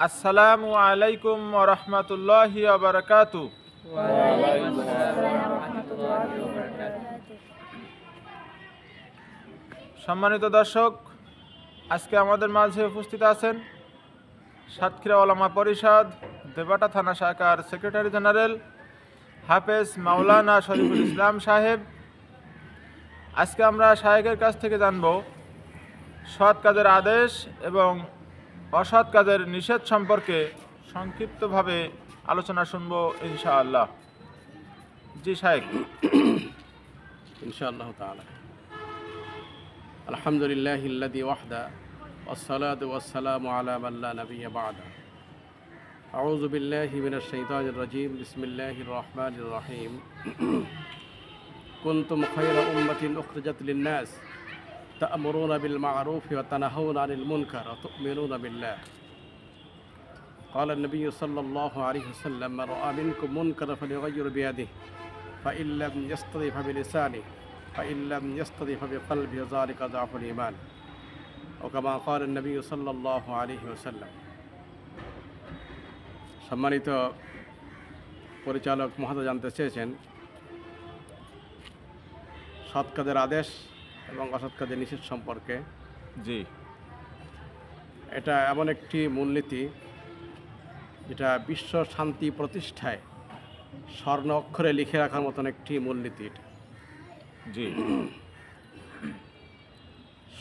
আসসালামু আলাইকুম ওয়া রাহমাতুল্লাহি ওয়া বারাকাতুহু। ওয়ালাইকুম আসসালাম ওয়া রাহমাতুল্লাহি ওয়া বারাকাতুহু। সম্মানিত দর্শক, আজকে আমাদের মাঝে উপস্থিত আছেন সাতক্ষীরা ওলামা পরিষদ দেবাটা থানা শাখার সেক্রেটারি জেনারেল হাফেজ মাওলানা শরীফুল ইসলাম সাহেব। আজকে আমরা শাহেকের কাছ থেকে জানব সৎ কাজের আদেশ এবং অসৎ কাজের নিষেধ সম্পর্কে সংক্ষিপ্তভাবে আলোচনা শুনব ইনশাআল্লাহ। জি শাহেক। ইনশাআল্লাহ তাআলা। আলহামদুলিল্লাহিল্লাযী ওয়াহদা ওয়াসসালাতু ওয়াসসালামু আলা মান লা নাবিয়্যা বা'দা। আউযু বিল্লাহি মিনাশ শাইতানির রাজীম। বিসমিল্লাহির রহমানির রহিম। কুনতুম খায়রা উম্মাতিন উখরিজাত লিন-নাস তা'মুরুনা বিল মা'রুফি ওয়া তানহাউনা আনিল মুনকার ওয়া তু'মিনুনা বিল্লাহ। قال النبي صلى الله عليه وسلم: من رأى منكم منكرا فليغير بيده فإن لم يستطع فبلسانه فإن لم يستطع فبقلبه ذلك ضعف الإيمان وكما قال النبي صلى الله عليه وسلم। সম্মানিত পরিচালক মহোদয় জানতে চেয়েছেন সৎ কাজের আদেশ এবং অসৎ কাজের নিষেধ সম্পর্কে। জি, এটা এমন একটি মূলনীতি যেটা বিশ্ব শান্তি প্রতিষ্ঠায় স্বর্ণ অক্ষরে লিখে রাখার মতন একটি মূলনীতি এটা। জি,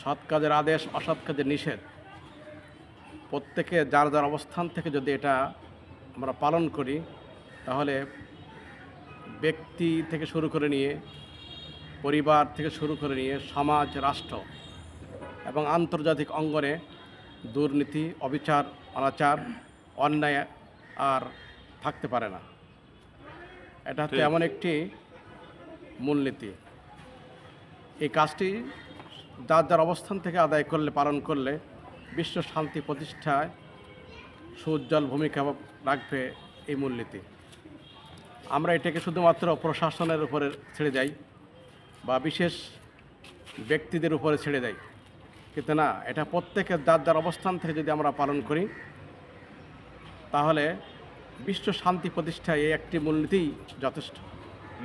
সৎ কাজের আদেশ অসৎ কাজের নিষেধ প্রত্যেকে যার যার অবস্থান থেকে যদি এটা আমরা পালন করি তাহলে ব্যক্তি থেকে শুরু করে নিয়ে পরিবার থেকে শুরু করে নিয়ে সমাজ, রাষ্ট্র এবং আন্তর্জাতিক অঙ্গনে দুর্নীতি, অবিচার, অনাচার, অন্যায় আর থাকতে পারে না। এটা হচ্ছে ঠিক। এমন একটি মূলনীতি। এই কাজটি যার যার অবস্থান থেকে আদায় করলে, পালন করলে বিশ্ব শান্তি প্রতিষ্ঠায় সুউজ্জ্বল ভূমিকা রাখবে এই মূলনীতি। আমরা এটাকে শুধুমাত্র প্রশাসনের উপরে ছেড়ে যাই বা বিশেষ ব্যক্তিদের উপরে ছেড়ে দেয়, কিন্তু না, এটা প্রত্যেকের যার যার অবস্থান থেকে যদি আমরা পালন করি তাহলে বিশ্ব শান্তি প্রতিষ্ঠায় এই একটি মূলনীতিই যথেষ্ট।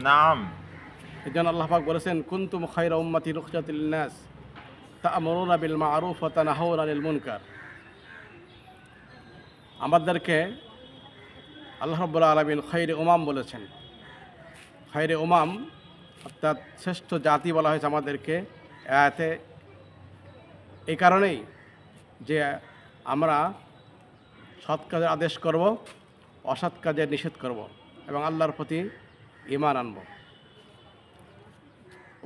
নাম। এই জন্য আল্লাহ পাক বলেছেন, কুনতুম খায়রা উম্মাতিন উখরিজাত লিন-নাস তা'মুরুনা বিল মা'রুফ ওয়া তানহাউনা আনিল মুনকার। আমাদেরকে আল্লাহ রাব্বুল আলামিন খায়রে উমাম বলেছেন। খায়রে উমাম অর্থাৎ শ্রেষ্ঠ জাতি বলা হয়েছে আমাদেরকে আয়াতে এই কারণেই যে আমরা সৎ কাজের আদেশ করব, অসৎ কাজের নিষেধ করব এবং আল্লাহর প্রতি ঈমান আনব।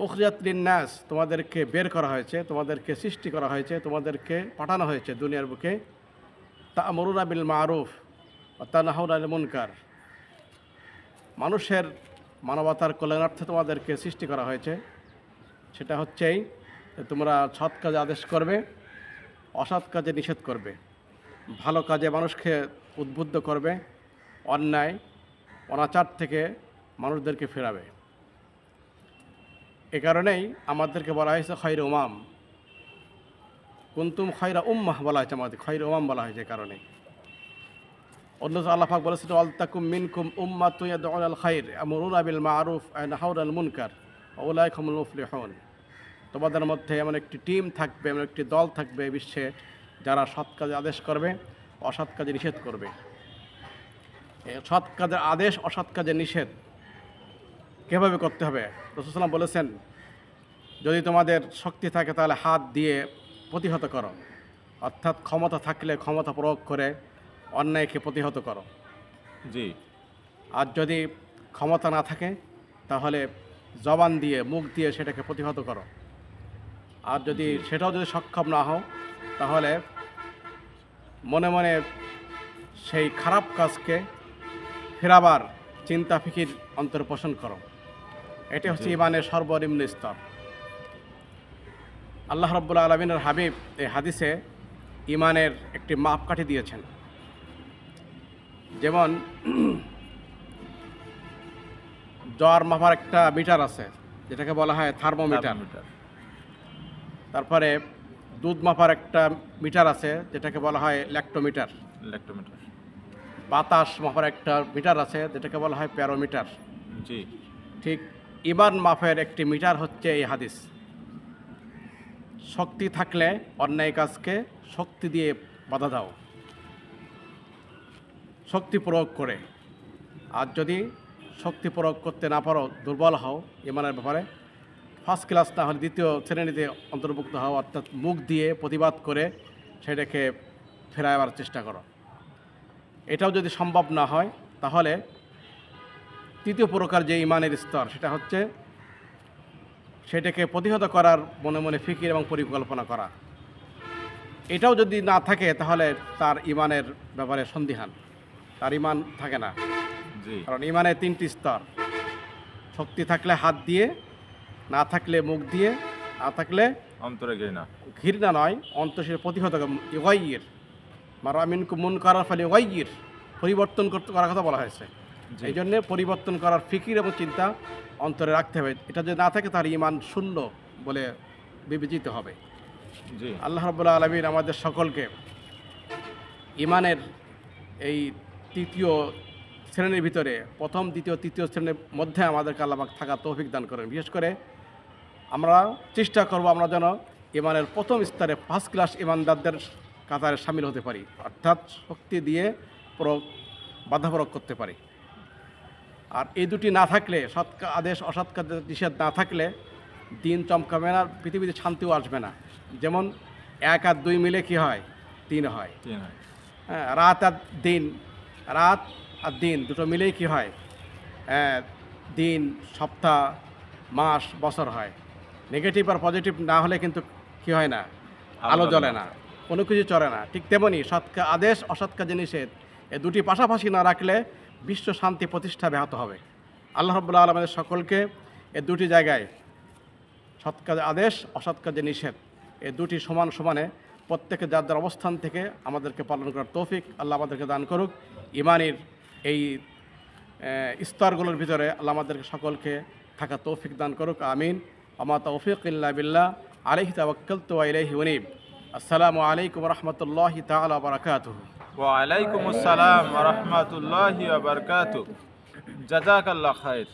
উখরিজাত লিন-নাস, তোমাদেরকে বের করা হয়েছে, তোমাদেরকে সৃষ্টি করা হয়েছে, তোমাদেরকে পাঠানো হয়েছে দুনিয়ার বুকে। তা'মুরুনা বিল মা'রুফ ওয়া তানহাউনা আনিল মুনকার, মানুষের মানবতার কল্যাণার্থে তোমাদেরকে সৃষ্টি করা হয়েছে। সেটা হচ্ছেই যে তোমরা সৎ কাজে আদেশ করবে, অসৎ কাজে নিষেধ করবে, ভালো কাজে মানুষকে উদ্বুদ্ধ করবে, অন্যায় অনাচার থেকে মানুষদেরকে ফেরাবে। এ কারণেই আমাদেরকে বলা হয়েছে খায়রে উমাম। কুনতুম খায়রা উম্মাহ বলা হয়েছে আমাদের, খায়রে উমাম বলা হয়েছে এ কারণেই। অন্যথা আল্লাহ পাক বলেছেন, ওয়াল তাকুম মিনকুম উম্মাতুন ইয়াদউনা আল খায়র ইয়ামুরুনা বিল মা'রুফ ওয়া ইয়ানহাউনা আনিল মুনকার ওয়া উলাইকা হুমুল মুফলিহুন। তোমাদের মধ্যে এমন একটি টিম থাকবে, এমন একটি দল থাকবে বিশ্বে যারা সৎ কাজে আদেশ করবে, অসৎ কাজে নিষেধ করবে। সৎ কাজের আদেশ, অসৎ কাজের নিষেধ কীভাবে করতে হবে? রাসূল সাল্লাল্লাহু আলাইহি ওয়াসাল্লাম বলেছেন, যদি তোমাদের শক্তি থাকে তাহলে হাত দিয়ে প্রতিহত করো, অর্থাৎ ক্ষমতা থাকলে ক্ষমতা প্রয়োগ করে অন্যায়কে প্রতিহত করো। জি, আর যদি ক্ষমতা না থাকে তাহলে জবান দিয়ে, মুখ দিয়ে সেটাকে প্রতিহত করো। আর যদি সেটাও যদি সক্ষম না হও তাহলে মনে মনে সেই খারাপ কাজকে ফেরাবার চিন্তা ফিকির অন্তরে পোষণ করো। এটি হচ্ছে ঈমানের সর্বনিম্ন স্তর। আল্লাহ রাব্বুল আলামিনের হাবিব এই হাদিসে ঈমানের একটি মাপকাঠি দিয়েছেন। যেমন জ্বর মাপার একটা মিটার আছে যেটাকে বলা হয় থার্মোমিটার। তারপরে দুধ মাপার একটা মিটার আছে যেটাকে বলা হয় ল্যাক্টোমিটার, ল্যাক্টোমিটার। বাতাস মাপার একটা মিটার আছে যেটাকে বলা হয় প্যারোমিটার। জি। ঠিক ইমান মাপের একটি মিটার হচ্ছে এই হাদিস। শক্তি থাকলে অন্যায় কাজকে শক্তি দিয়ে বাধা দাও, শক্তি প্রয়োগ করে। আর যদি শক্তি প্রয়োগ করতে না পারো, দুর্বল হও ইমানের ব্যাপারে, ফার্স্ট ক্লাস না হলে দ্বিতীয় শ্রেণীতে অন্তর্ভুক্ত হও, অর্থাৎ মুখ দিয়ে প্রতিবাদ করে সেটাকে ফেরাবার চেষ্টা করো। এটাও যদি সম্ভব না হয় তাহলে তৃতীয় প্রকার যে ইমানের স্তর, সেটা হচ্ছে সেটাকে প্রতিহত করার মনে মনে ফিকির এবং পরিকল্পনা করা। এটাও যদি না থাকে তাহলে তার ইমানের ব্যাপারে সন্দিহান, তার ইমান থাকে না। জি। কারণ ইমানের তিনটি স্তর, শক্তি থাকলে হাত দিয়ে, না থাকলে মুখ দিয়ে, না থাকলে অন্তরে ঘৃণা। ঘৃণা নয়, অন্তঃসের প্রতিহত ইগাইয়ির মারা মিনকুম মুনকারার ফলে ইগাইয়ির, পরিবর্তন করতে করার কথা বলা হয়েছে। জি। এই জন্যে পরিবর্তন করার ফিকির এবং চিন্তা অন্তরে রাখতে হবে। এটা যদি না থাকে তার ইমান শূন্য বলে বিবেচিত হবে। জি। আল্লাহ রাব্বুল আলামিন আমাদের সকলকে ইমানের এই তৃতীয় শ্রেণীর ভিতরে, প্রথম দ্বিতীয় তৃতীয় শ্রেণীর মধ্যে আমাদেরকে আল্লাহ পাক থাকার তৌফিক দান করেন। বিশেষ করে আমরা চেষ্টা করব আমরা যেন ইমানের প্রথম স্তরে ফার্স্ট ক্লাস ইমানদারদের কাতারে সামিল হতে পারি, অর্থাৎ শক্তি দিয়ে বাধা প্রয়োগ করতে পারি। আর এই দুটি না থাকলে, সৎ আদেশ অসৎ কাজের নিষেধ না থাকলে দিন চমকাবে না, পৃথিবীতে শান্তিও আসবে না। যেমন 1 আর 2 মিলে কি হয়? 3 হয়। 3 হয়। হ্যাঁ, রাত আর দিন দুটো মিলেই কি হয়? দিন, সপ্তাহ, মাস, বছর হয়। নেগেটিভ আর পজিটিভ না হলে কিন্তু কি হয় না? আলো জ্বলে না, কোনো কিছু চলে না। ঠিক তেমনি সৎ আদেশ অসৎ কাজে নিষেধ, এই দুটি পাশাপাশি না রাখলে বিশ্ব শান্তি প্রতিষ্ঠা ব্যাহত হবে। আল্লাহ রাব্বুল আলামিন আমাদের সকলকে এই দুটি জায়গায়, সৎ কাজে আদেশ অসৎ কাজে নিষেধ, এই দুটি সমানে প্রত্যেকে যার যার অবস্থান থেকে আমাদেরকে পালন করার তৌফিক আল্লাহ আমাদেরকে দান করুক। ইমানের এই স্তরগুলোর ভিতরে আল্লাহ আমাদেরকে সকলকে থাকা তৌফিক দান করুক। আমিন। আমা তৌফিক ইল্লা বিল্লাহ, আলাইহি তাওয়াক্কালতু ওয়া ইলাইহি উনীব। আসসালামু আলাইকুম ওয়া রাহমাতুল্লাহি তাআলা ওয়া বারাকাতুহু। ওয়া আলাইকুমুস সালাম ওয়া রাহমাতুল্লাহি ওয়া বারাকাতুহু। জাযাকাল্লাহু খাইর।